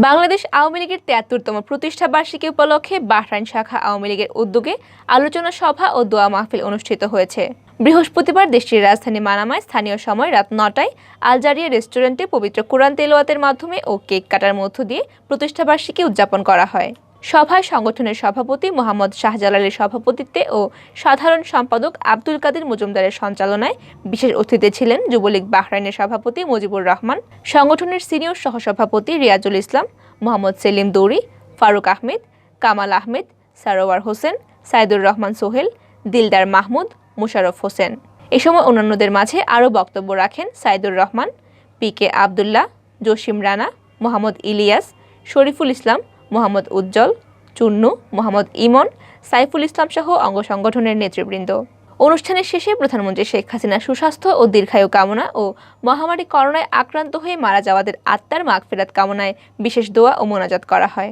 বাংলাদেশ আওয়ামী লীগের ৭৩তম প্রতিষ্ঠা বার্ষিকী উপলক্ষে বাহরাইন শাখা আওয়ামী লীগের উদ্যোগে আলোচনা সভা ও দোয়া মাহফিল অনুষ্ঠিত হয়েছে। বৃহস্পতিবার দেশটির রাজধানী মানামায় স্থানীয় সময় রাত ৯টায় আলজারিয়া রেস্টুরেন্টে পবিত্র কোরআন তেলাওয়াতের মাধ্যমে ও কেক কাটার মধ্য দিয়ে প্রতিষ্ঠা বার্ষিকী উদযাপন করা হয়। সভায় সংগঠনের সভাপতি মোহাম্মদ শাহজালালের সভাপতিত্বে ও সাধারণ সম্পাদক আব্দুল কাদের মজুমদারের সঞ্চালনায় বিশেষ অতিথি ছিলেন যুবলীগ বাহরাইনের সভাপতি মুজিবুর রহমান, সংগঠনের সিনিয়র সহসভাপতি রিয়াজুল ইসলাম, মোহাম্মদ সেলিম দৌরি, ফারুক আহমেদ, কামাল আহমেদ, সারোয়ার হোসেন, সাইদুর রহমান সোহেল, দিলদার মাহমুদ, মুশারফ হোসেন। এ সময় অন্যান্যদের মাঝে আরও বক্তব্য রাখেন সাইদুর রহমান, পি.কে. আবদুল্লাহ, জসিম রানা, মোহাম্মদ ইলিয়াস, শরীফুল ইসলাম, মোহাম্মদ উজ্জ্বল, চুন্নু, মোহাম্মদ ইমন, সাইফুল ইসলাম সহ অঙ্গ সংগঠনের নেতৃবৃন্দ। অনুষ্ঠানের শেষে প্রধানমন্ত্রী শেখ হাসিনার সুস্বাস্থ্য ও দীর্ঘায়ু কামনা ও মহামারী করোনায় আক্রান্ত হয়ে মারা যাওয়াদের আত্মার মাগফিরাত কামনায় বিশেষ দোয়া ও মোনাজাত করা হয়।